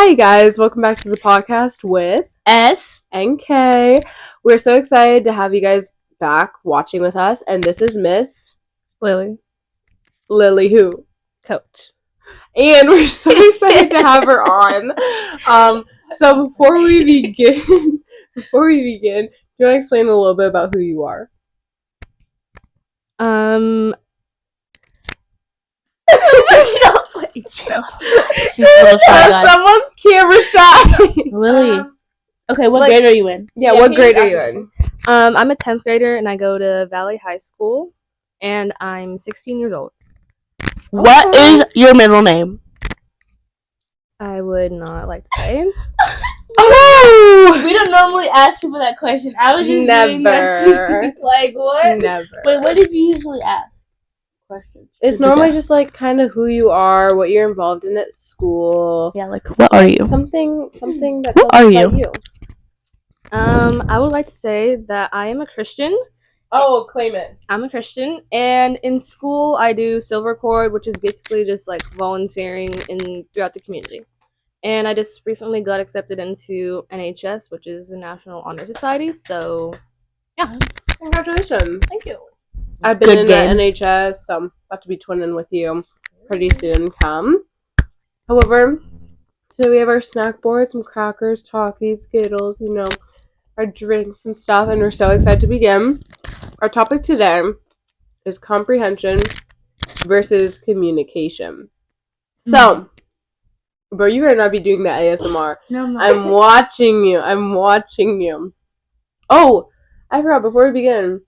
Hi guys, welcome back to the podcast with S and K. We're so excited to have you guys back watching with us, and this is Miss Lily Lily who? Coach. And we're so excited to have her on. So before we begin, do you want to explain a little bit about who you are? She's a little shy guy. Someone's camera shy. Lily. Okay, what grade are you in? Yeah, what grade are you in? I'm a 10th grader and I go to Valley High School and I'm 16 years old. What is your middle name? I would not like to say. Oh! We don't normally ask people that question. I was just doing that too. Like, what? Never. Wait, what did you usually ask? Questions. It's normally just like kind of who you are, what you're involved in at school. Yeah, like what are you? Something that What tells are us about you? I would like to say that I am a Christian. Oh, claim it. I'm a Christian, and in school I do Silver Cord, which is basically just like volunteering throughout the community. And I just recently got accepted into NHS, which is the National Honor Society. So, yeah, Congratulations. thank you. I've been in the NHS, so I'm about to be twinning with you pretty soon. Come. However, today we have our snack board, some crackers, Takis, Skittles, our drinks and stuff, and we're so excited to begin. Our topic today is comprehension versus communication. So, bro, you better not be doing that ASMR. No, I'm not. I'm watching you. Oh, I forgot, before we begin,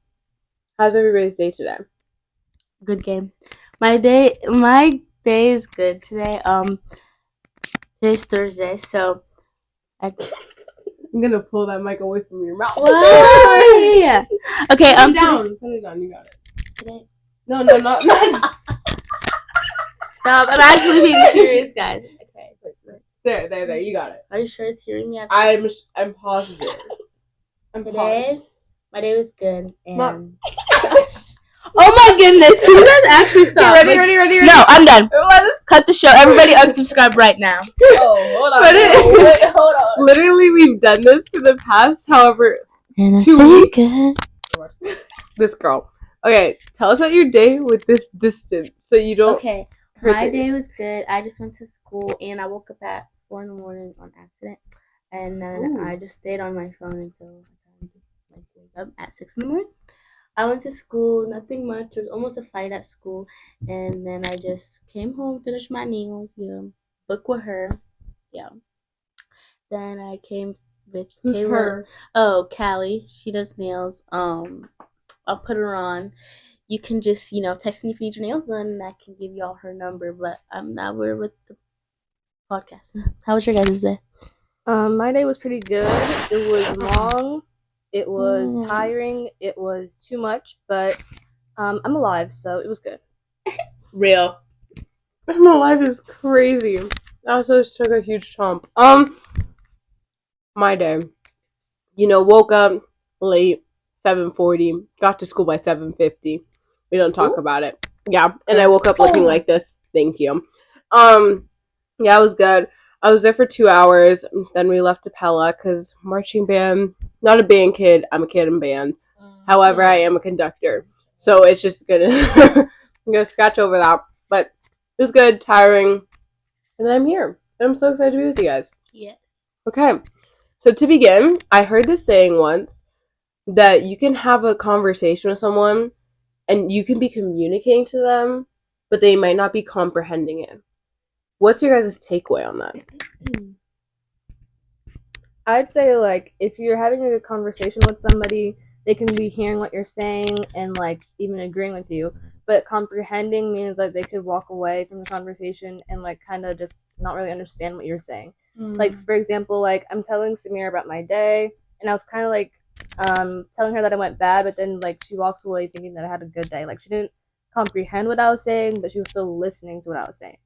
how's everybody's day today? Good game. My day is good today. Today's Thursday, so I'm gonna pull that mic away from your mouth. Why? Okay, Put it down, you got it. Today. No, not. Stop, I'm actually being serious, guys. Okay. There, you got it. Are you sure it's hearing me? I'm positive. Today, my day was good, and oh my goodness, can you guys actually stop? Ready? No, I'm done. Cut the show. Everybody unsubscribe right now. Oh, hold on. Hold on. Literally, we've done this for the past, however, 2 weeks. This girl. Okay, tell us about your day with this distance, so you don't. Okay, my day was good. I just went to school, and I woke up at 4 a.m. on accident, and then I just stayed on my phone until time to wake up at 6 a.m. I went to school, nothing much. There was almost a fight at school, and then I just came home, finished my nails, book with her, Then I came with Who's Kayla. her? Oh, Callie. She does nails. I'll put her on. You can just, text me if you need your nails done, and I can give y'all her number. But now we're with the podcast. How was your guys' day? My day was pretty good. It was long. It was tiring. It was too much, but I'm alive, so it was good. Real. I'm alive is crazy. I also just took a huge chomp. My day. Woke up late, 7:40. Got to school by 7:50. We don't talk about it. Yeah, and I woke up looking like this. Thank you. Yeah, it was good. I was there for 2 hours. Then we left to Pella because marching band. Not a band kid. I'm a kid in band. However, I am a conductor, so it's just gonna I'm gonna scratch over that. But it was good, tiring, and then I'm here. And I'm so excited to be with you guys. Yes. Okay, so to begin, I heard this saying once that you can have a conversation with someone and you can be communicating to them, but they might not be comprehending it. What's your guys' takeaway on that? I'd say, like, if you're having a good conversation with somebody, they can be hearing what you're saying and, like, even agreeing with you. But comprehending means, like, they could walk away from the conversation and, like, kind of just not really understand what you're saying. Like, for example, like, I'm telling Samir about my day, and I was kind of, like, telling her that it went bad, but then, like, she walks away thinking that I had a good day. Like, she didn't comprehend what I was saying, but she was still listening to what I was saying.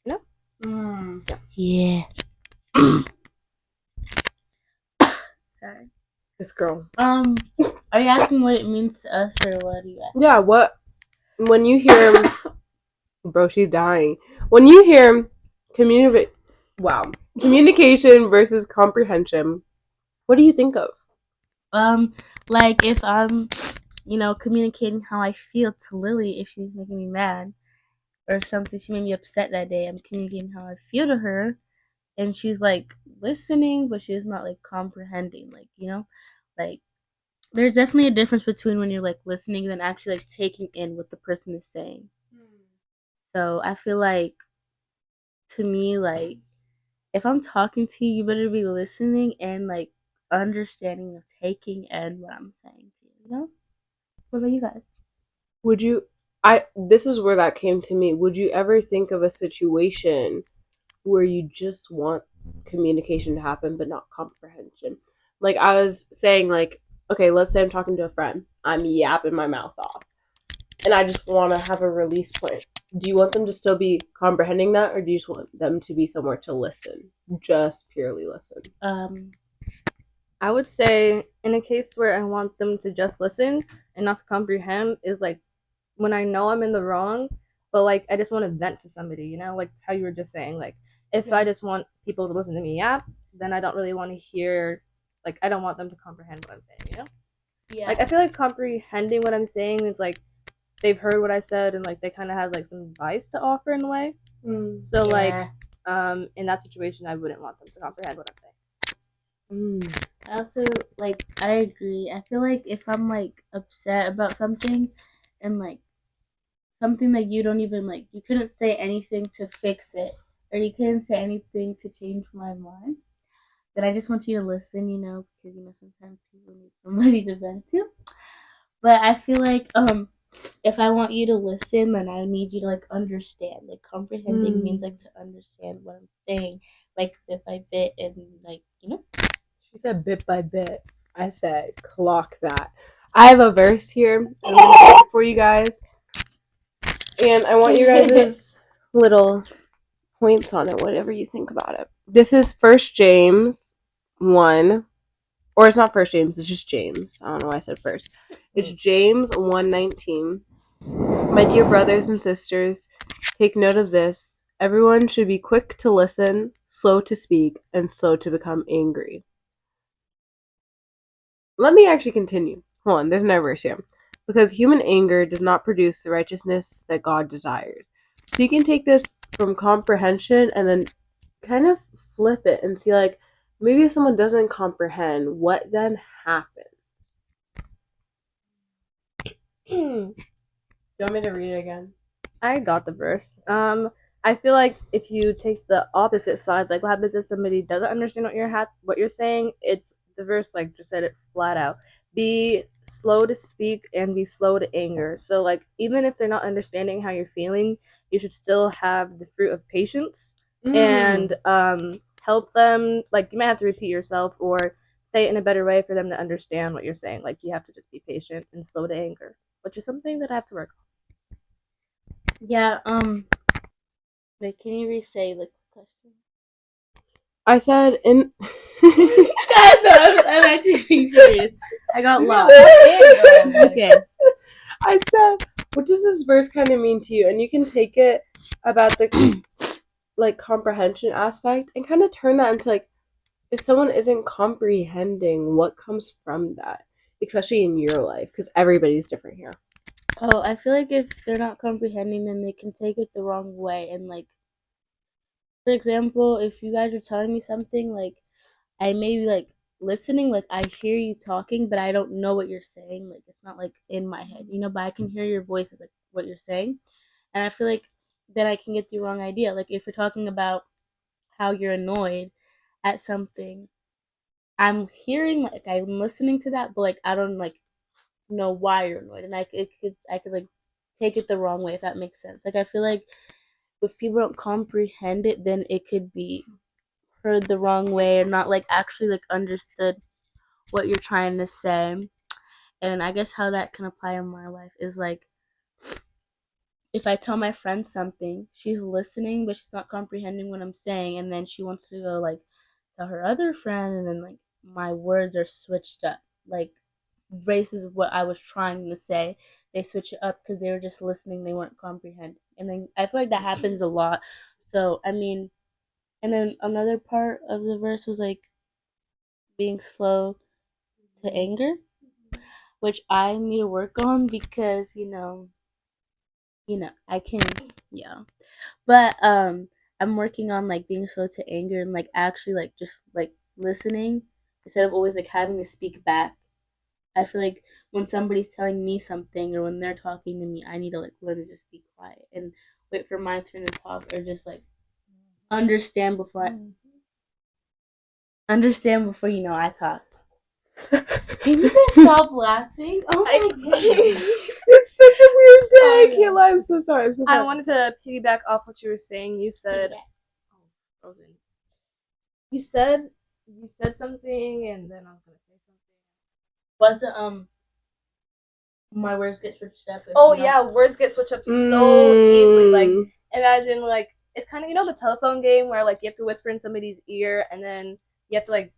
Yeah. Sorry. This girl. Are you asking what it means to us, or what do you ask? Yeah, when you hear bro, she's dying. When you hear communicate, wow. Communication versus comprehension. What do you think of? Like if I'm, communicating how I feel to Lily if she's making me mad or something, she made me upset that day. I'm communicating how I feel to her, and she's like listening, but she's not like comprehending. Like there's definitely a difference between when you're like listening and then actually like taking in what the person is saying. So I feel like to me, like if I'm talking to you, you better be listening and like understanding or taking in what I'm saying to you, you know? What about you guys? Would you this is where that came to me. Would you ever think of a situation where you just want communication to happen but not comprehension? Like I was saying, like, okay, let's say I'm talking to a friend. I'm yapping my mouth off. And I just want to have a release point. Do you want them to still be comprehending that, or do you just want them to be somewhere to listen? Just purely listen. I would say in a case where I want them to just listen and not to comprehend is like when I know I'm in the wrong, but like I just want to vent to somebody, like how you were just saying, like if I just want people to listen to me yap, then I don't really want to hear, like I don't want them to comprehend what I'm saying. Yeah. Like I feel like comprehending what I'm saying is like they've heard what I said and like they kind of have like some advice to offer in a way. So like in that situation, I wouldn't want them to comprehend what I'm saying. I also I agree. I feel like if I'm like upset about something and like something that you don't even like, you couldn't say anything to fix it or you couldn't say anything to change my mind, then I just want you to listen, because sometimes people need somebody to vent to. But I feel like if I want you to listen, then I need you to like understand. Like comprehending means like to understand what I'm saying, like bit by bit, and like She said bit by bit. I said clock that. I have a verse here for you guys, and I want you guys' little points on it, whatever you think about it. This is First James 1, or it's not First James, it's just James. I don't know why I said first. It's James 1:19. My dear brothers and sisters, take note of this. Everyone should be quick to listen, slow to speak, and slow to become angry. Let me actually continue. Hold on, there's no verse here. Because human anger does not produce the righteousness that God desires. So you can take this from comprehension and then kind of flip it and see, like, maybe if someone doesn't comprehend, what then happens? Do you want me to read it again? I got the verse. I feel like if you take the opposite side, like what happens if somebody doesn't understand what you're saying, it's the verse like just said it flat out. Be slow to speak and be slow to anger. So like even if they're not understanding how you're feeling, you should still have the fruit of patience and help them. Like you might have to repeat yourself or say it in a better way for them to understand what you're saying. Like you have to just be patient and slow to anger, which is something that I have to work on. Yeah, wait, can you re-say like the question? I said in I'm actually being serious. I got lost. Okay. I said, what does this verse kind of mean to you? And you can take it about the like comprehension aspect and kind of turn that into like, if someone isn't comprehending, what comes from that, especially in your life, because everybody's different here. Oh, I feel like if they're not comprehending, then they can take it the wrong way. And like, for example, if you guys are telling me something, like I may be like listening, like I hear you talking, but I don't know what you're saying. Like it's not like in my head, but I can hear your voice is like what you're saying. And I feel like then I can get the wrong idea. Like if you're talking about how you're annoyed at something, I'm hearing like I'm listening to that, but like I don't like know why you're annoyed, and I could like take it the wrong way if that makes sense. Like I feel like if people don't comprehend it, then it could be heard the wrong way or not like actually like understood what you're trying to say. And I guess how that can apply in my life is like if I tell my friend something, she's listening but she's not comprehending what I'm saying, and then she wants to go like tell her other friend, and then like my words are switched up. Like versus what I was trying to say, they switch it up because they were just listening, they weren't comprehending. And then I feel like that happens a lot. So I mean, And then another part of the verse was like being slow to anger, which I need to work on because I can, yeah. But I'm working on like being slow to anger and like actually like just like listening instead of always like having to speak back. I feel like when somebody's telling me something or when they're talking to me, I need to like learn to just be quiet and wait for my turn to talk or just like understand before I understand before I talk. Can you guys stop laughing? Oh my god. It's such a weird day. I can't lie. I'm so sorry. I wanted to piggyback off what you were saying. You said, Frozen. You said something, and then I was gonna say something. Was it my words get switched up? Oh yeah, words get switched up so easily. Like imagine like it's kind of the telephone game where like you have to whisper in somebody's ear and then you have to like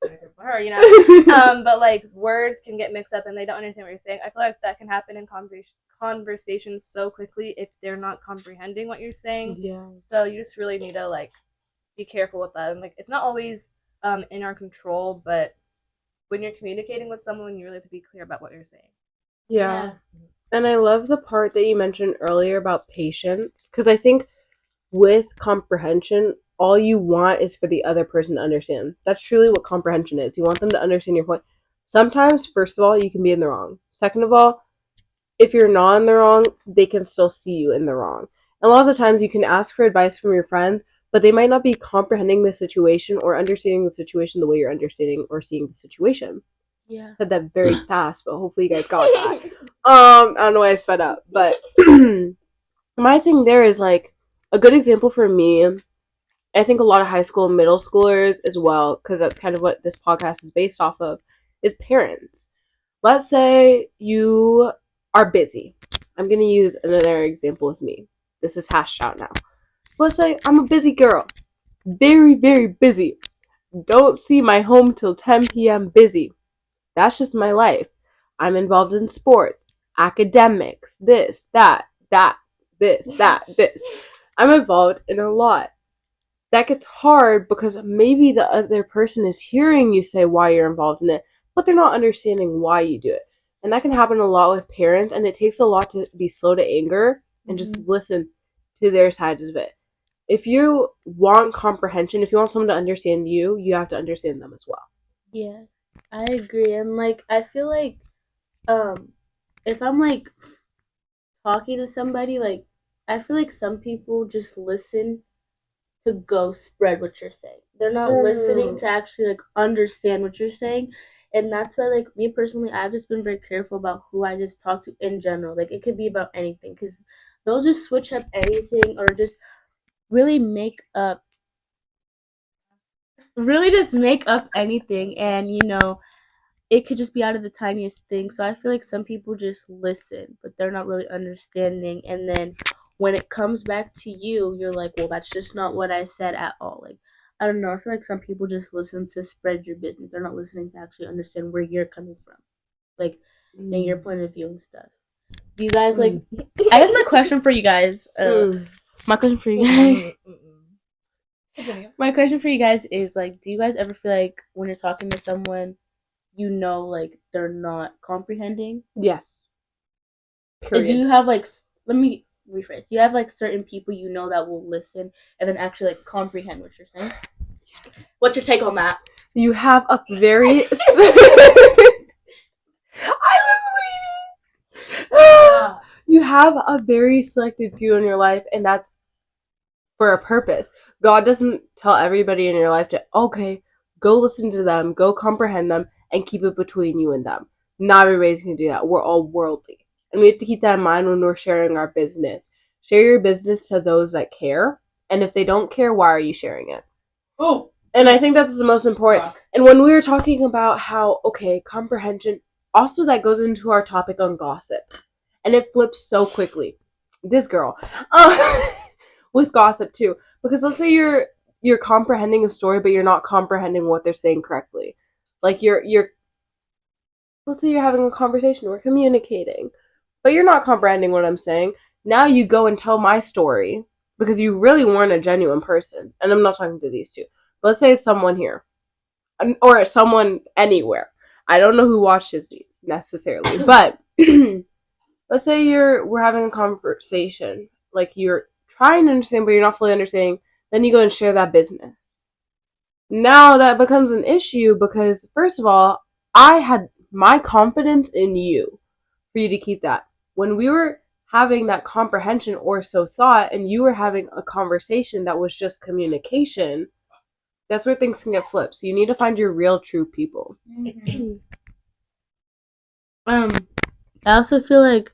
for her, but like words can get mixed up and they don't understand what you're saying. I feel like that can happen in conversations so quickly if they're not comprehending what you're saying. Yeah. So you just really need to like be careful with that. And like it's not always in our control, but when you're communicating with someone, you really have to be clear about what you're saying. Yeah. And I love the part that you mentioned earlier about patience, because I think with comprehension, all you want is for the other person to understand. That's truly what comprehension is. You want them to understand your point. Sometimes, first of all, you can be in the wrong. Second of all, if you're not in the wrong, they can still see you in the wrong. And a lot of the times you can ask for advice from your friends, but they might not be comprehending the situation or understanding the situation the way you're understanding or seeing the situation. Yeah. I said that very fast, but hopefully you guys got that. I don't know why I sped up, but my thing there is like a good example for me. I think a lot of high school and middle schoolers as well, because that's kind of what this podcast is based off of, is parents. Let's say you are busy. I'm going to use another example with me. This is hashed out now. Let's say I'm a busy girl. Very, very busy. Don't see my home till 10 p.m. busy. That's just my life. I'm involved in sports, academics, this, that, this, this. I'm involved in a lot. That gets hard because maybe the other person is hearing you say why you're involved in it, but they're not understanding why you do it. And that can happen a lot with parents, and it takes a lot to be slow to anger and just listen to their side of it. If you want comprehension, if you want someone to understand you, you have to understand them as well. Yes, I agree. And like I feel like if I'm like talking to somebody, like I feel like some people just listen to go spread what you're saying. They're not listening to actually like understand what you're saying. And that's why like me personally, I've just been very careful about who I just talk to in general. Like it could be about anything because they'll just switch up anything or just really make up anything and it could just be out of the tiniest thing. So I feel like some people just listen, but they're not really understanding. And then when it comes back to you, you're like, well, that's just not what I said at all. Like, I don't know. I feel like some people just listen to spread your business. They're not listening to actually understand where you're coming from, like, in your point of view and stuff. Do you guys like? I guess my question for you guys. My question for you guys. My question for you guys is like, do you guys ever feel like when you're talking to someone, like they're not comprehending? Yes. Period. Do you have like? Let me rephrase. Do you have like certain people that will listen and then actually like comprehend what you're saying? What's your take on that? You have a very. I was waiting. You have a very selected few in your life, and that's for a purpose. God doesn't tell everybody in your life to, okay, go listen to them, go comprehend them, and keep it between you and them. Not everybody's going to do that. We're all worldly. And we have to keep that in mind when we're sharing our business. Share your business to those that care. And if they don't care, why are you sharing it? Oh. And I think that's the most important. And when we were talking about how, okay, comprehension, also that goes into our topic on gossip. And it flips so quickly. This girl. With gossip too. Because let's say you're comprehending a story, but you're not comprehending what they're saying correctly. Like let's say you're having a conversation, we're communicating, but you're not comprehending what I'm saying. Now you go and tell my story, because you really weren't a genuine person. And I'm not talking to these two. But let's say it's someone here. Or someone anywhere. I don't know who watches these necessarily. But let's say we're having a conversation. Like you're trying to understand, but you're not fully understanding. Then you go and share that business. Now that becomes an issue because, first of all, I had my confidence in you for you to keep that. When we were having that comprehension or so thought, and you were having a conversation that was just communication, that's where things can get flipped. So you need to find your real, true people. Mm-hmm. I also feel like,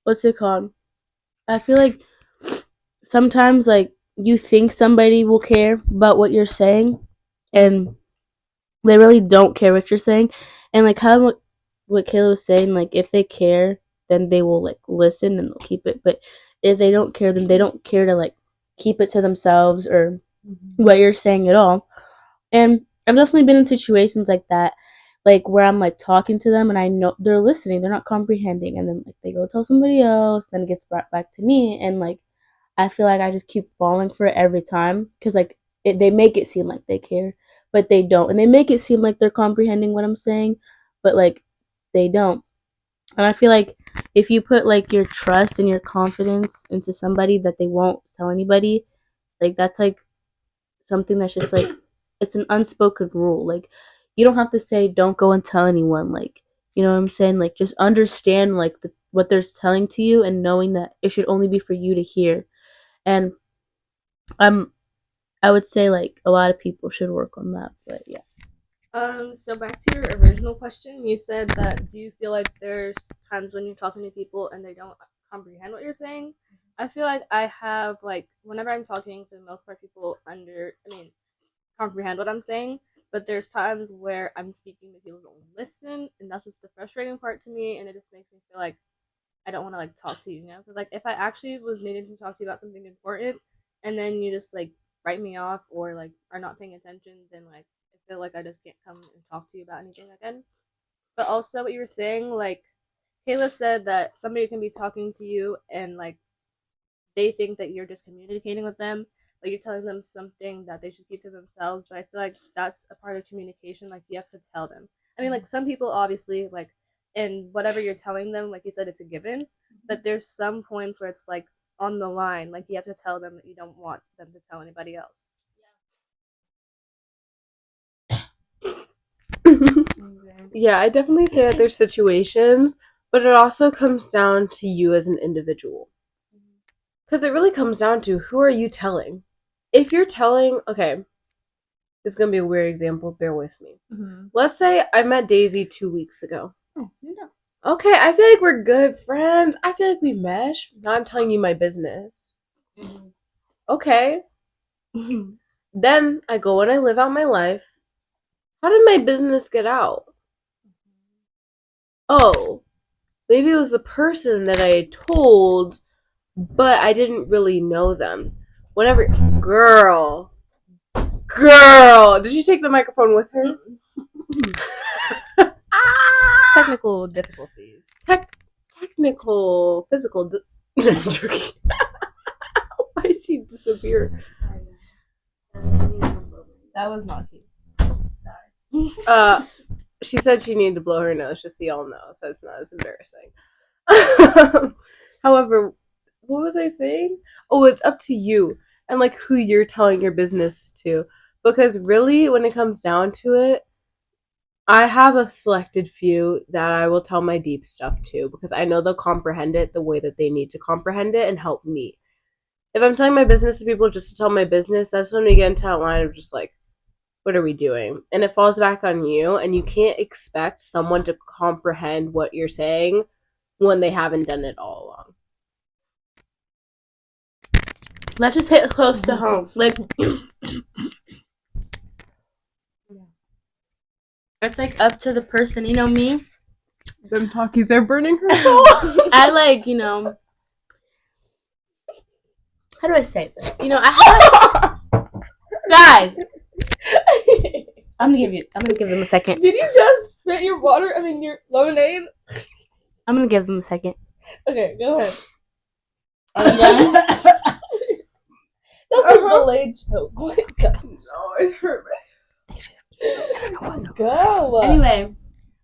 what's it called? I feel like sometimes, like, you think somebody will care about what you're saying, and they really don't care what you're saying. And, like, kind of what Kayla was saying, like, if they care, then they will, like, listen and they'll keep it. But if they don't care, then they don't care to, like, keep it to themselves or what you're saying at all. And I've definitely been in situations like that, like where I'm like talking to them and I know they're listening, they're not comprehending, and then like they go tell somebody else, then it gets brought back to me, and like I feel like I just keep falling for it every time because like they make it seem like they care, but they don't, and they make it seem like they're comprehending what I'm saying, but like they don't. And I feel like if you put like your trust and your confidence into somebody that they won't tell anybody, like that's like something that's just like it's an unspoken rule. Like you don't have to say don't go and tell anyone. Like you know what I'm saying? Like just understand like what they're telling to you and knowing that it should only be for you to hear. And I would say like a lot of people should work on that. But yeah. So back to your original question, you said that do you feel like there's times when you're talking to people and they don't comprehend what you're saying? I feel like I have like whenever I'm talking, for the most part, people comprehend what I'm saying. But there's times where I'm speaking to people who don't listen, and that's just the frustrating part to me, and it just makes me feel like I don't want to like talk to you, Because like if I actually was needing to talk to you about something important, and then you just like write me off or like are not paying attention, then like I feel like I just can't come and talk to you about anything again. But also what you were saying, like Kayla said that somebody can be talking to you and like they think that you're just communicating with them, but you're telling them something that they should keep to themselves. But I feel like that's a part of communication. Like you have to tell them. I mean, like some people obviously like, and whatever you're telling them, like you said, it's a given. But there's some points where it's like on the line. Like you have to tell them that you don't want them to tell anybody else. Yeah, I definitely say that there's situations, but it also comes down to you as an individual. Because it really comes down to who are you telling? If you're telling, okay, this is going to be a weird example, bear with me. Mm-hmm. Let's say I met Daisy 2 weeks ago. Oh, no. Okay, I feel like we're good friends. I feel like we mesh. Now I'm telling you my business. Mm-hmm. Okay. Mm-hmm. Then I go and I live out my life. How did my business get out? Oh, maybe it was the person that I told, but I didn't really know them. Whenever, girl, did she take the microphone with her? Technical difficulties. Technical, physical. Why did she disappear? That was not cute. Sorry. She said she needed to blow her nose, just so y'all know, so it's not as embarrassing. However, what was I saying? Oh, it's up to you and like who you're telling your business to. Because really, when it comes down to it, I have a selected few that I will tell my deep stuff to because I know they'll comprehend it the way that they need to comprehend it and help me. If I'm telling my business to people just to tell my business, that's when we get into that line of just like, what are we doing? And it falls back on you, and you can't expect someone to comprehend what you're saying when they haven't done it all along. That just hit close to home. Like, it's like up to the person. You know me? Them talkies are burning her soul. I like, how do I say this? I have guys. I'm gonna give them a second. Did you just spit your your lemonade? I'm gonna give them a second. Okay, go ahead. Are you done? That's a delayed choke. Oh my god. No, it hurt. Go. Anyway,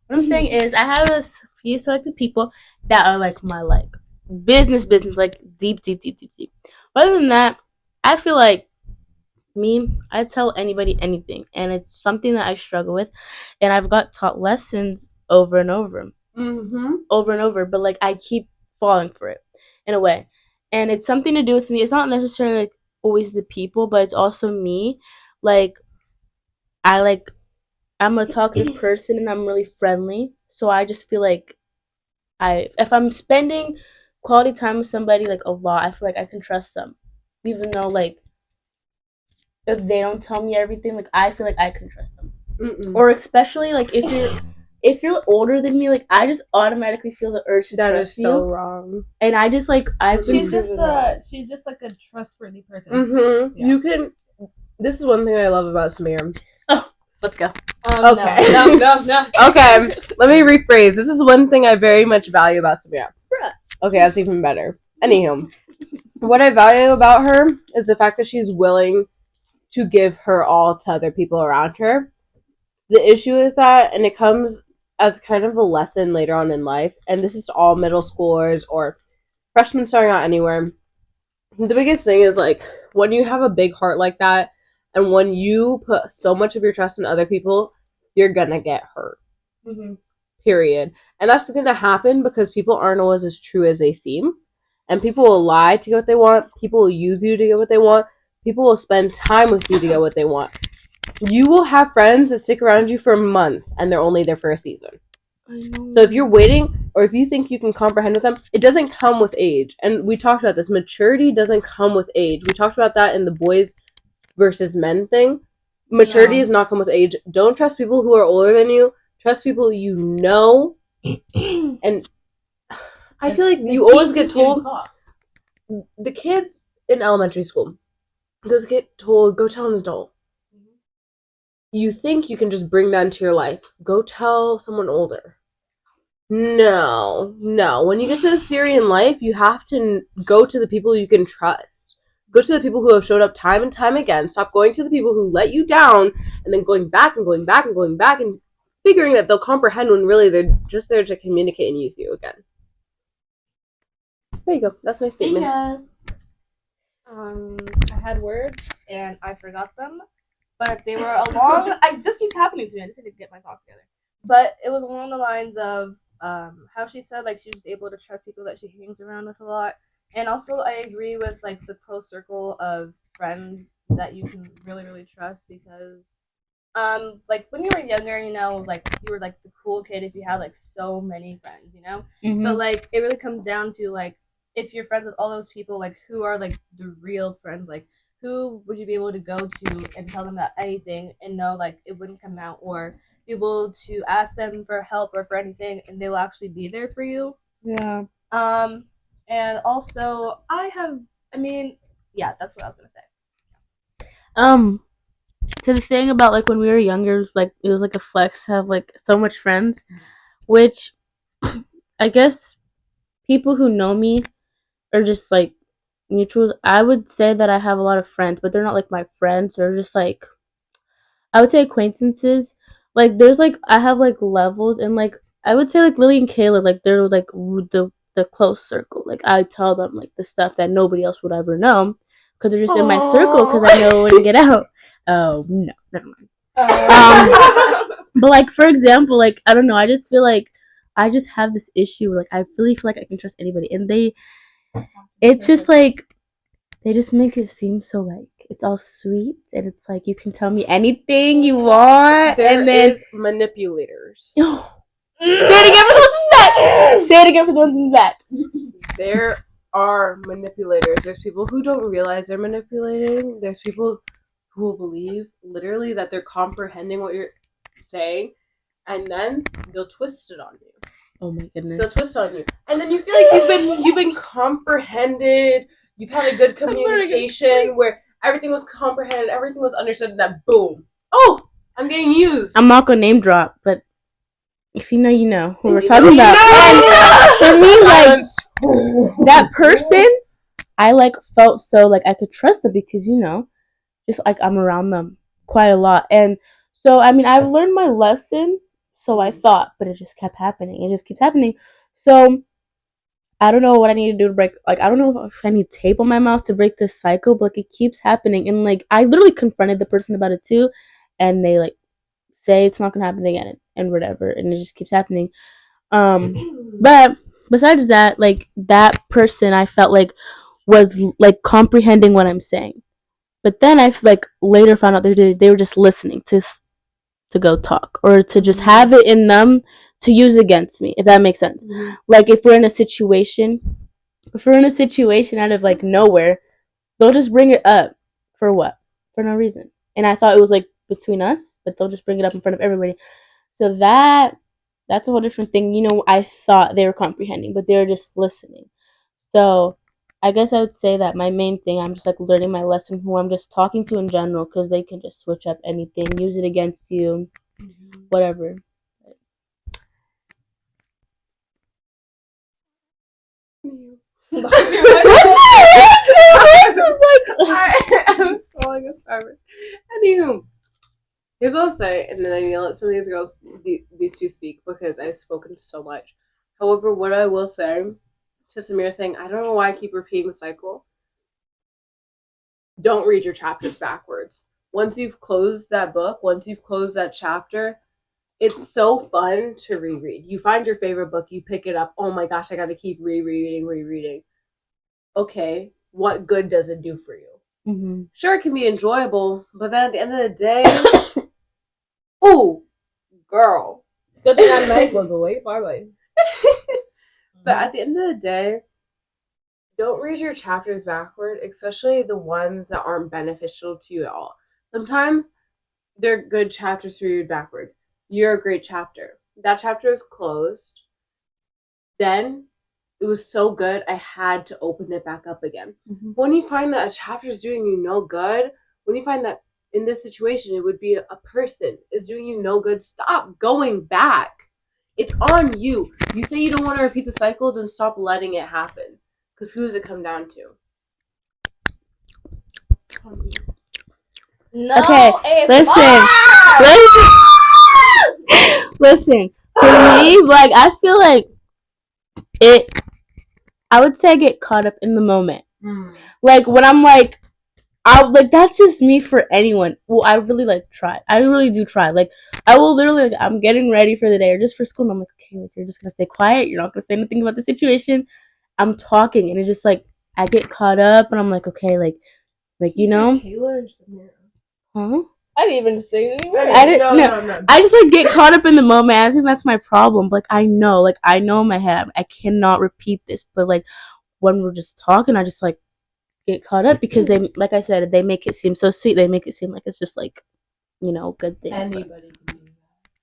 what I'm saying is I have a few selected people that are like my like business, like deep. But other than that, I feel like I tell anybody anything, and it's something that I struggle with, and I've got taught lessons over and over, over and over. But like I keep falling for it in a way, and it's something to do with me. It's not necessarily like always the people, but it's also me. Like I'm a talkative person, and I'm really friendly, so I just feel like if I'm spending quality time with somebody like a lot, I feel like I can trust them, even though like if they don't tell me everything, like I feel like I can trust them. Or especially like if you're older than me, like I just automatically feel the urge to trust you. That is so wrong. And I just like she's just like a trustworthy person. Yeah. You can. This is one thing I love about Samir. Oh, let's go. Okay. No. Okay, let me rephrase. This is one thing I very much value about Samir. Okay, that's even better. Anywho, what I value about her is the fact that she's willing to give her all to other people around her. The issue is that, and it comes as kind of a lesson later on in life, and this is to all middle schoolers or freshmen starting out anywhere. The biggest thing is like when you have a big heart like that, and when you put so much of your trust in other people, you're gonna get hurt. Period. And that's gonna happen because people aren't always as true as they seem, and people will lie to get what they want. People will use you to get what they want. People will spend time with you to get what they want. You will have friends that stick around you for months, and they're only there for a season. I know. So if you're waiting, or if you think you can comprehend with them, it doesn't come with age. And we talked about this. Maturity doesn't come with age. We talked about that in the boys versus men thing. Maturity does not come with age. Don't trust people who are older than you. Trust people you know. And I feel like you always get told, the kids in elementary school, those get told, go tell an adult. You think you can just bring that into your life. Go tell someone older. No. When you get to a Syrian life, you have to go to the people you can trust. Go to the people who have showed up time and time again. Stop going to the people who let you down and then going back and figuring that they'll comprehend when really they're just there to communicate and use you again. There you go. That's my statement. Yeah. I had words and I forgot them, but they were along. This keeps happening to me. I just need to get my thoughts together. But it was along the lines of how she said like she was able to trust people that she hangs around with a lot, and also I agree with like the close circle of friends that you can really really trust, because like when you were younger, you know, it was like you were like the cool kid if you had like so many friends, you know. But like it really comes down to like if you're friends with all those people, like who are like the real friends, like who would you be able to go to and tell them about anything and know like it wouldn't come out, or be able to ask them for help or for anything and they'll actually be there for you. Yeah. And also yeah, that's what I was gonna say. To the thing about like when we were younger, like it was like a flex to have like so much friends, which I guess people who know me are just like mutuals. I would say that I have a lot of friends, but they're not like my friends. They're just like, I would say acquaintances. Like there's like I have like levels, and like I would say like Lily and Kayla, like they're like the close circle. Like I tell them like the stuff that nobody else would ever know because they're just in my circle because I know when to get out. Oh no, never mind. But like for example, like I don't know, I just feel like I just have this issue where, like I really feel like I can trust anybody, and it's just like they just make it seem so like it's all sweet, and it's like you can tell me anything you want. There is manipulators. Say it again for the ones in the back. Say it again for the ones in the back. There are manipulators. There's people who don't realize they're manipulating. There's people who will believe literally that they're comprehending what you're saying, and then they'll twist it on you. Oh my goodness. They'll twist on you, and then you feel like you've been comprehended. You've had a good communication where everything was comprehended, everything was understood, and then boom. Oh, I'm getting used. I'm not gonna name drop, but if you know who we're talking about. And for me, like that person, I like felt so like I could trust them because just like I'm around them quite a lot. And so I mean I've learned my lesson, so I thought, but it just kept happening. It just keeps happening. So I don't know what I need to do to break. Like I don't know if I need tape on my mouth to break this cycle, but like it keeps happening. And like I literally confronted the person about it too, and they like say it's not gonna happen again and whatever, and it just keeps happening. But besides that, like that person, I felt like was like comprehending what I'm saying. But then I like later found out they were just listening to go talk or to just have it in them to use against me, if that makes sense. Like if we're in a situation out of like nowhere, they'll just bring it up for what? For no reason. And I thought it was like between us, but they'll just bring it up in front of everybody. So that's a whole different thing. I thought they were comprehending, but they were just listening. So I guess I would say that my main thing, I'm just like learning my lesson who I'm just talking to in general, because they can just switch up anything, use it against you, whatever. I'm swallowing a Starburst. Anywho, here's what I'll say, and then I need to let some of these girls, these two, speak because I've spoken so much. However, what I will say to Samir saying, I don't know why I keep repeating the cycle. Don't read your chapters backwards. Once you've closed that book, once you've closed that chapter, it's so fun to reread. You find your favorite book, you pick it up. Oh my gosh, I got to keep rereading. Okay, what good does it do for you? Mm-hmm. Sure, it can be enjoyable, but then at the end of the day, ooh, girl. Good thing I might go away far away. But at the end of the day, don't read your chapters backward, especially the ones that aren't beneficial to you at all. Sometimes they're good chapters to read backwards. You're a great chapter. That chapter is closed. Then it was so good, I had to open it back up again. Mm-hmm. When you find that a chapter is doing you no good, when you find that in this situation it would be a person is doing you no good, stop going back. It's on you. You say you don't want to repeat the cycle, then stop letting it happen. Because who does it come down to? No, okay, listen. For me, like I feel like I would say I get caught up in the moment. Like when I'm like, that's just me for anyone. Well, I really try. I really do try. Like I will literally, I'm getting ready for the day or just for school, and I'm like, okay, like you're just gonna stay quiet. You're not gonna say anything about the situation. I'm talking, and it's just like I get caught up, and I'm like, okay, like you know. Kayla or Samira? Huh? I didn't even say anything. I didn't. No. I just like get caught up in the moment. I think that's my problem. Like I know in my head, I cannot repeat this, but like when we're just talking, I just like get caught up because they, like I said, they make it seem so sweet. They make it seem like it's just like, good thing. Anybody can do that.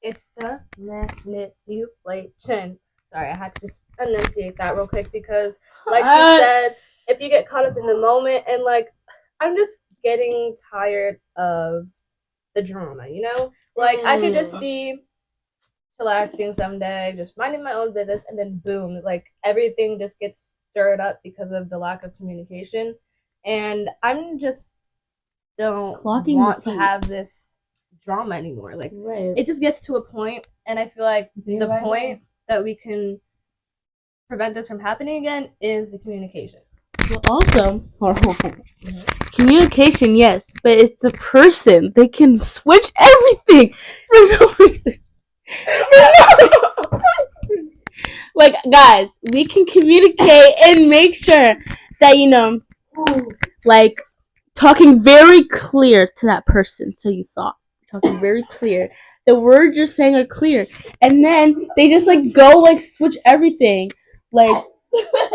It's the manipulation. Sorry, I had to just enunciate that real quick because, like she said, if you get caught up in the moment and like, I'm just getting tired of the drama, Like I could just be chillaxing someday, just minding my own business, and then boom, like everything just gets stirred up because of the lack of communication. And I'm just don't want to have this drama anymore. Like it just gets to a point, and I feel like the point that we can prevent this from happening again is the communication. Well, also, communication, yes, but it's the person. They can switch everything for no reason. Like, guys, we can communicate and make sure that, like, talking very clear to that person. So you thought. Talking very clear. The words you're saying are clear. And then they just, like, go, like, switch everything. Like,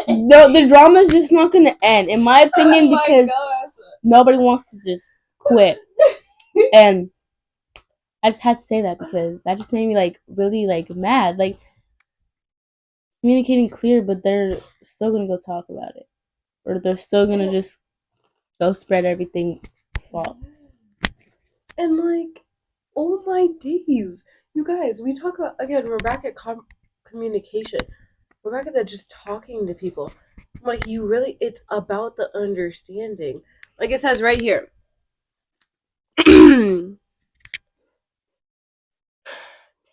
no, the drama is just not going to end, in my opinion, because nobody wants to just quit. And I just had to say that because that just made me, like, really, like, mad. Like, communicating clear, but they're still going to go talk about it. Or they're still going to just go spread everything false. And, like, oh my days. You guys, we talk about, again, we're back at communication. We're back at that just talking to people. Like, you really, it's about the understanding. Like it says right here.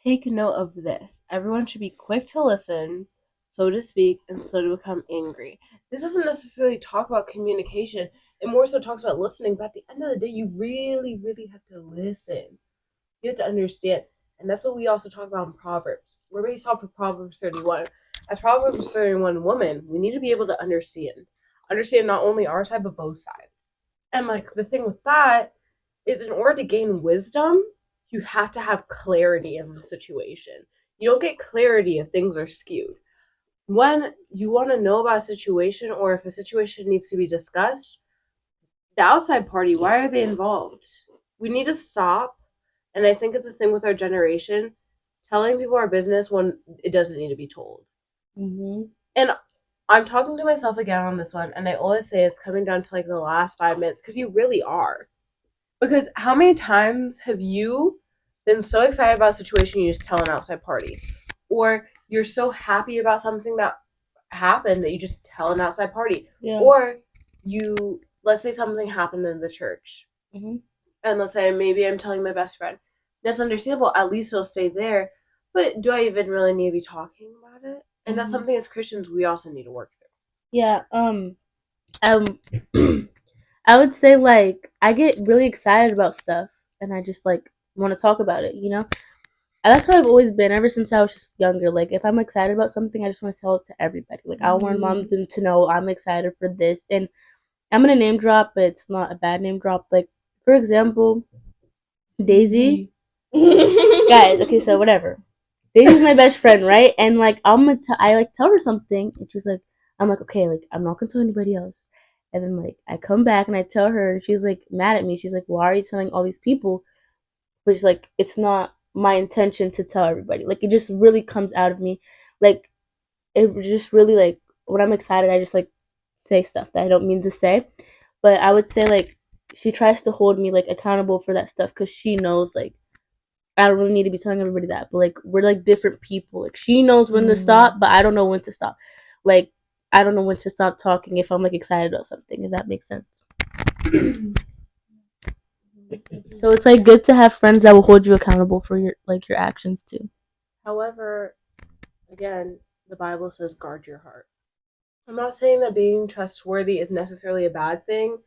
Take note of this. Everyone should be quick to listen, slow to speak, and slow to become angry. This doesn't necessarily talk about communication. It more so talks about listening, but at the end of the day, you really, really have to listen. You have to understand. And that's what we also talk about in Proverbs. We're based off of Proverbs 31. As Proverbs 31 woman, we need to be able to understand. Understand not only our side, but both sides. And like the thing with that is in order to gain wisdom, you have to have clarity in the situation. You don't get clarity if things are skewed. When you want to know about a situation or if a situation needs to be discussed, the outside party, why are they involved? We need to stop. And I think it's a thing with our generation, telling people our business when it doesn't need to be told. Mm-hmm. And I'm talking to myself again on this one, and I always say it's coming down to like the last 5 minutes because you really are. Because how many times have you been so excited about a situation you just tell an outside party? Or you're so happy about something that happened that you just tell an outside party? Yeah. Or you, let's say something happened in the church. Mm-hmm. And let's say maybe I'm telling my best friend. That's understandable. At least it'll stay there. But do I even really need to be talking about it? And that's something as Christians we also need to work through. Yeah. I would say like I get really excited about stuff and I just like want to talk about it, you know? And that's how I've always been ever since I was just younger. Like if I'm excited about something, I just want to tell it to everybody. Like I want them to know I'm excited for this. And I'm gonna name drop, but it's not a bad name drop. Like for example, Daisy. Guys, okay, so whatever. Daisy's my best friend, right? And like I like tell her something, and she's like, I'm like, okay, like I'm not gonna tell anybody else. And then like I come back and I tell her, and she's like mad at me. She's like, why are you telling all these people? But she's like, it's not my intention to tell everybody. Like it just really comes out of me. Like it just really like when I'm excited, I just like say stuff that I don't mean to say. But I would say like she tries to hold me like accountable for that stuff because she knows like I don't really need to be telling everybody that, but like we're like different people. Like she knows when to stop, but I don't know when to stop. Like I don't know when to stop talking if I'm like excited about something. If that makes sense. So it's like good to have friends that will hold you accountable for your like your actions too. However, again, the Bible says guard your heart. I'm not saying that being trustworthy is necessarily a bad thing.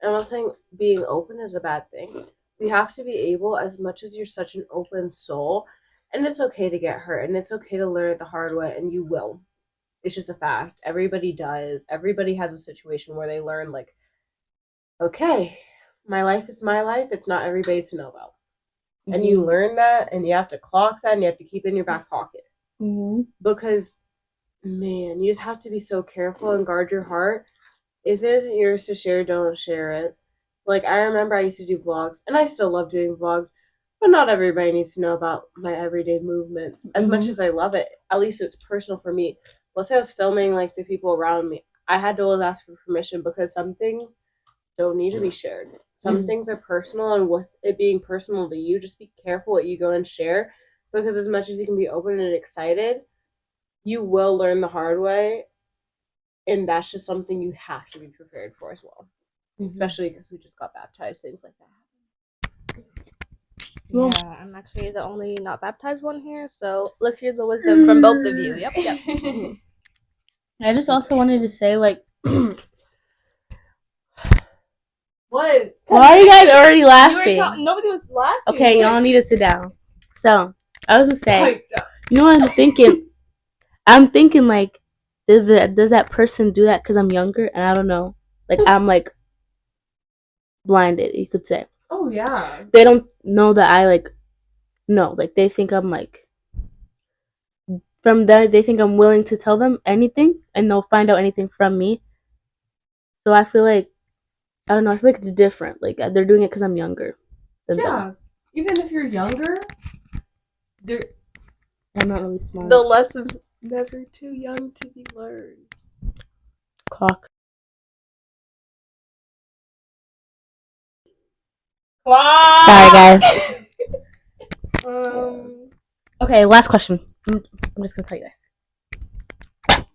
And I'm not saying being open is a bad thing. We have to be able, as much as you're such an open soul, and it's okay to get hurt, and it's okay to learn it the hard way, and you will. It's just a fact. Everybody does. Everybody has a situation where they learn, like, okay, my life is my life. It's not everybody's to know about. Mm-hmm. And you learn that, and you have to clock that, and you have to keep it in your back pocket. Mm-hmm. Because, man, you just have to be so careful and guard your heart. If it isn't yours to share, don't share it. Like, I remember I used to do vlogs, and I still love doing vlogs, but not everybody needs to know about my everyday movements. As much as I love it, at least it's personal for me. Let's say I was filming, like, the people around me. I had to always ask for permission because some things don't need to be shared. Some things are personal, and with it being personal to you, just be careful what you go and share, because as much as you can be open and excited, you will learn the hard way, and that's just something you have to be prepared for as well. Especially because we just got baptized, things like that. Yeah, I'm actually the only not baptized one here, so let's hear the wisdom from both of you. Yep. I just also wanted to say like What? why are you guys already laughing? Nobody was laughing. Okay, y'all need to sit down. So I was gonna say, you know what I'm thinking? I'm thinking like, does that person do that because I'm younger and I don't know? Like I'm like blinded, you could say. Oh yeah. They don't know that I like no, like they think I'm like from that they think I'm willing to tell them anything and they'll find out anything from me. So I feel like I don't know, I feel like it's different. Like they're doing it because I'm younger than them. Even if you're younger, I'm not really smart. the lesson's never too young to be learned. Clock. Sorry, guys. Um. Okay, last question. I'm just gonna tell you this.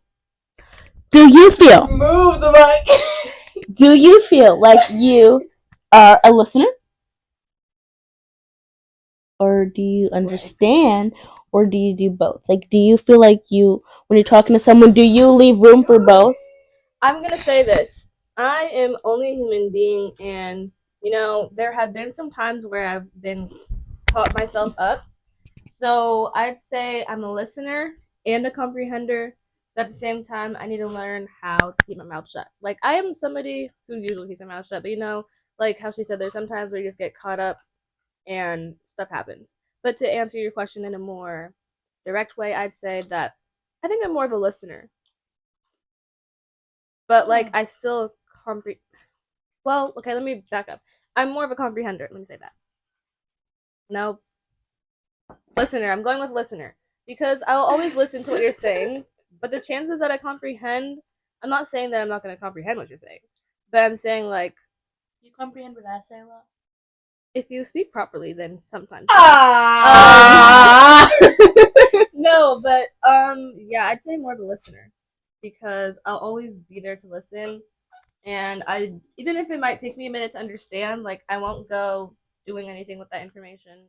Do you feel? Move the mic. Do you feel like you are a listener? Or do you understand? Or do you do both? Like, do you feel like you, when you're talking to someone, do you leave room for both? I'm gonna say this. I am only a human being, and there have been some times where I've been caught myself up. So I'd say I'm a listener and a comprehender. But at the same time, I need to learn how to keep my mouth shut. Like, I am somebody who usually keeps my mouth shut, but like how she said, there's sometimes where you just get caught up and stuff happens. But to answer your question in a more direct way, I'd say that I think I'm more of a listener. But like I still well, okay, let me back up. I'm more of a comprehender. Let me say that. No, listener. I'm going with listener because I'll always listen to what you're saying, but the chances that I comprehend, I'm not saying that I'm not going to comprehend what you're saying, but I'm saying like You comprehend what I say a lot? if you speak properly, then sometimes. Ah. No, but yeah, I'd say more of a listener because I'll always be there to listen, and I even if it might take me a minute to understand, like I won't go doing anything with that information.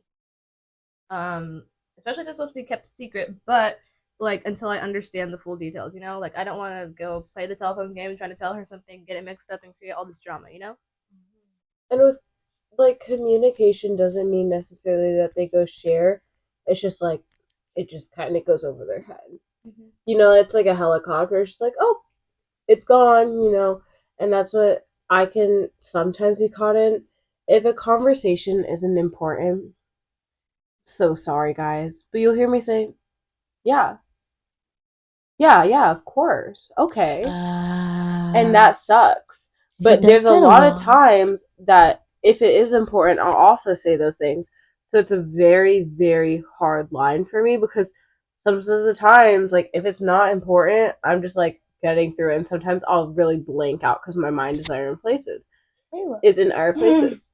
Especially if it's supposed to be kept secret, but like until I understand the full details, like I don't want to go play the telephone game and trying to tell her something, get it mixed up, and create all this drama. And with like communication doesn't mean necessarily that they go share. It's just like it just kind of goes over their head. It's like a helicopter. It's just like, oh, it's gone. And that's what I can sometimes be caught in. If a conversation isn't important, so sorry guys, but you'll hear me say, yeah, yeah, of course, okay, and that sucks. But there's a lot of times that if it is important, I'll also say those things. So it's a very, very hard line for me because some of the times, like if it's not important, I'm just like getting through it, and sometimes I'll really blank out because my mind is in other places. Is in other places.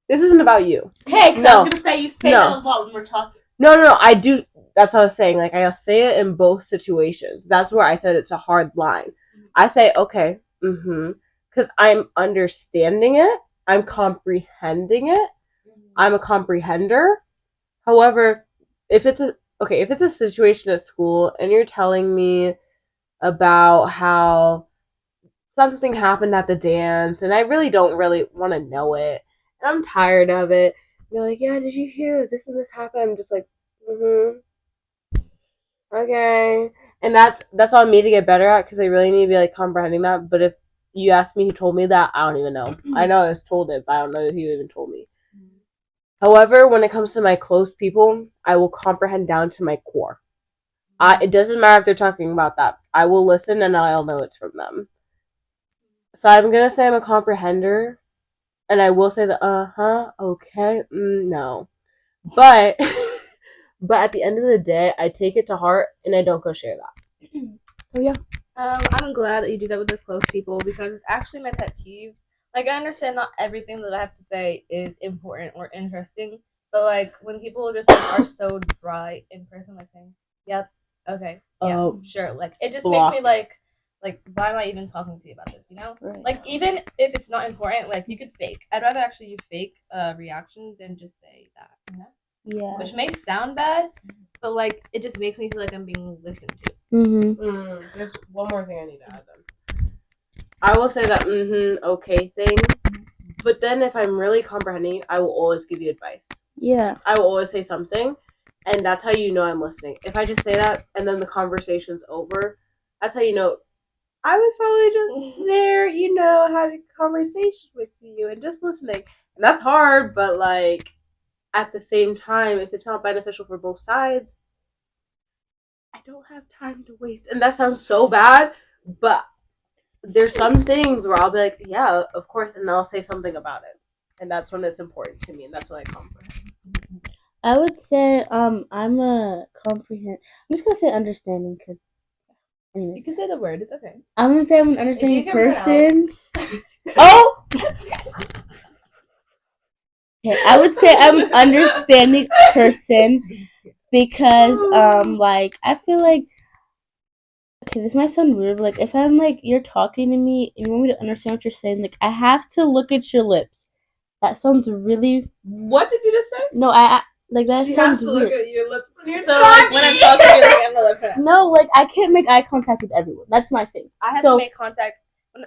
This isn't about you. Hey, because I was gonna say you say that a lot when we're talking. No. I do. That's what I was saying. Like I'll say it in both situations. That's where I said it's a hard line. I say okay, because I'm understanding it. I'm comprehending it. I'm a comprehender. However, if it's a situation at school and you're telling me about how something happened at the dance and I really don't really want to know it and I'm tired of it. You're like, yeah, did you hear that this and this happened? I'm just like, okay. And that's on me to get better at because I really need to be like comprehending that. But if you ask me who told me that, I don't even know. I know I was told it, but I don't know who even told me. However, when it comes to my close people, I will comprehend down to my core. It doesn't matter if they're talking about that. I will listen and I'll know it's from them. So I'm gonna say I'm a comprehender, and I will say the okay, no, but but at the end of the day, I take it to heart and I don't go share that. So yeah. I'm glad that you do that with the close people because it's actually my pet peeve. Like I understand not everything that I have to say is important or interesting, but like when people just like, are so dry in person, like saying, "Yep, okay, yeah, sure," like it just makes me like why am I even talking to you about this? Right. Like even if it's not important, like you could fake. I'd rather actually you fake a reaction than just say that. Yeah. Which may sound bad, but like it just makes me feel like I'm being listened to. There's one more thing I need to add then. I will say that okay thing, but then if I'm really comprehending, I will always give you advice. Yeah. I will always say something, and that's how you know I'm listening. If I just say that and then the conversation's over, that's how you know I was probably just there, having a conversation with you and just listening. And that's hard, but like at the same time, if it's not beneficial for both sides, I don't have time to waste. And that sounds so bad, but there's some things where I'll be like, yeah, of course, and I'll say something about it. And that's when it's important to me, and that's what I comprehend. I would say I'm a comprehend. I'm just gonna say understanding because. You can say the word. It's okay. I'm gonna say I'm an understanding person. Oh. Okay, I would say I'm an understanding person because like I feel like Okay, this might sound weird, but like if I'm like you're talking to me and you want me to understand what you're saying, like I have to look at your lips. That sounds really. What did you just say? No, I like that She sounds has to weird. look at your lips when you're So talking. like when I'm talking, you're like I'm gonna look at. No, like I can't make eye contact with everyone. That's my thing. I have So- to make contact.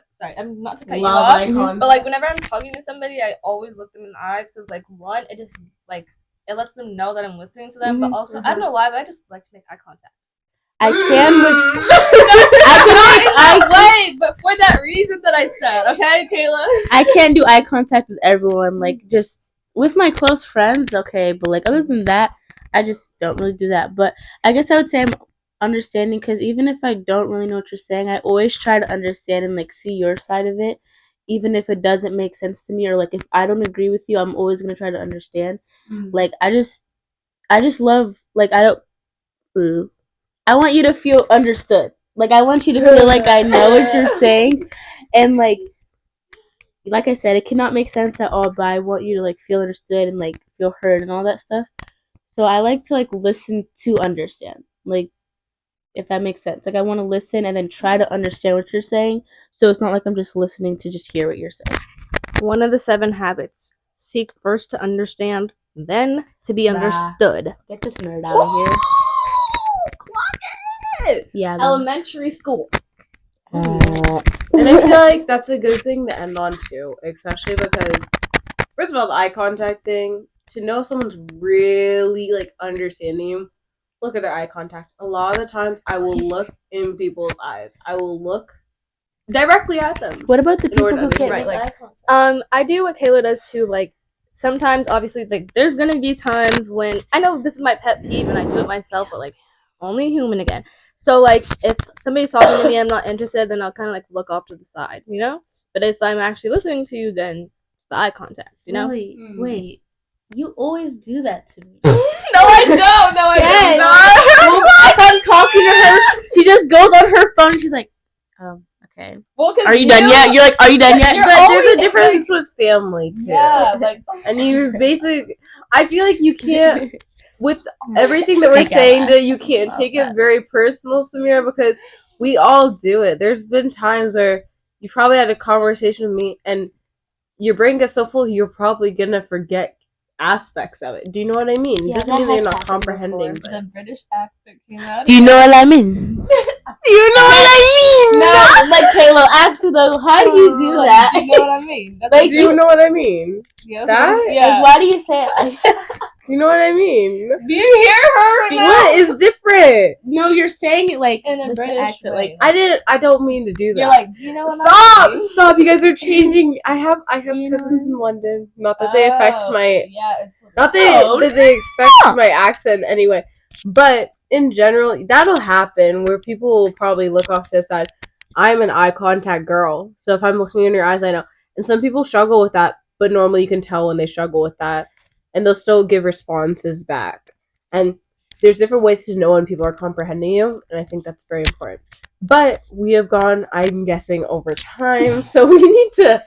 Sorry, I'm not to cut you Love off, eye contact. but like whenever I'm talking to somebody, I always look them in the eyes because like one, it just like it lets them know that I'm listening to them, but also I don't know why, but I just like to make eye contact. I can with. I can make eye way, but for that reason that I said, okay, Kayla. I can't do eye contact with everyone. Like just with my close friends, okay, but like other than that, I just don't really do that. But I guess I would say I'm understanding because even if I don't really know what you're saying, I always try to understand and like see your side of it, even if it doesn't make sense to me or like if I don't agree with you, I'm always gonna try to understand. Like I just love like I don't. I want you to feel understood. Like I want you to feel like I know what you're saying, and like I said, it cannot make sense at all. But I want you to like feel understood and like feel heard and all that stuff. So I like to like listen to understand. Like if that makes sense. Like I want to listen and then try to understand what you're saying. So it's not like I'm just listening to just hear what you're saying. One of the 7 habits: seek first to understand, then to be understood. Get this nerd out of here. Yeah. Elementary school. And I feel like that's a good thing to end on too, especially because first of all, the eye contact thing, to know someone's really like understanding you, look at their eye contact. A lot of the times I will look in people's eyes. I will look directly at them. What about the people order to who can't understand, make like- eye contact? I do what Kayla does too. Like sometimes, obviously, like there's gonna be times when I know this is my pet peeve and I do it myself, but like only human again. So like if somebody's talking to me, I'm not interested, then I'll kind of like look off to the side, you know. But if I'm actually listening to you, then it's the eye contact, you know. Wait. You always do that to me. No, I don't. No, I Yes. don't. Well, if I'm talking to her, she just goes on her phone. And she's like, okay. Well, Are you done yet? You're like, are you done yet? You're But there's a always, difference with family too. Yeah, like And you basically, I feel like you can't, with everything that we're Take out saying, that. that you can't take it very personal, Samira, because we all do it. There's been times where you probably had a conversation with me and your brain gets so full, you're probably gonna forget aspects of it. Do you know what I mean? Yeah, It doesn't that mean that you're has not happened comprehending, before. but... British accent came out. Do you know what I mean? Do you know what I mean? No, like Kayla, actually though, how do you do that? Do you know what I mean? That's Like, Do you know what I mean? yeah, That? yeah. Like, why do you say it like You know what I mean? Do you hear her right now? What is different? No, you're saying it like In a with an British accent. way. Like, I don't mean to do that. You're like, do you know what Stop! I mean? Stop! You guys are changing. I have You know cousins what I in London. Not that they affect my. Yeah, it's Not that they expect my accent anyway. But in general, that'll happen where people will probably look off to the side. I'm an eye contact girl, so if I'm looking in your eyes, I know. And some people struggle with that, but normally you can tell when they struggle with that, and they'll still give responses back. And there's different ways to know when people are comprehending you, and I think that's very important. But we have gone, I'm guessing, over time, so we need to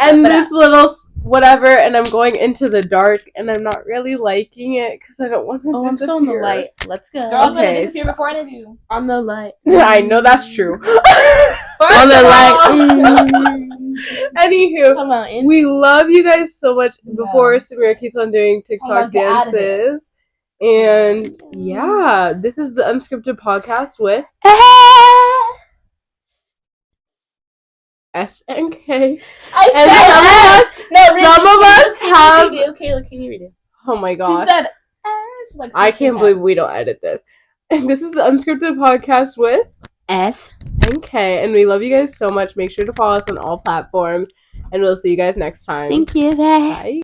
end this little whatever, and I'm going into the dark, and I'm not really liking it because I don't want to disappear. I'm still on the light. Let's go. Girl, I'm Okay, gonna disappear before any of you. On the light. I know that's true. On the light. Anywho, Come on. we love you guys so much. Before Yeah. Samira keeps on doing TikTok get out of here. dances. And yeah, this is the Unscripted Podcast with S and K. I And some of us have. Kayla, can you read it? Oh my She gosh. said, like I can't believe we don't edit this. And this is the Unscripted Podcast with S. and K. And we love you guys so much. Make sure to follow us on all platforms. And we'll see you guys next time. Thank you. Bye. Bye.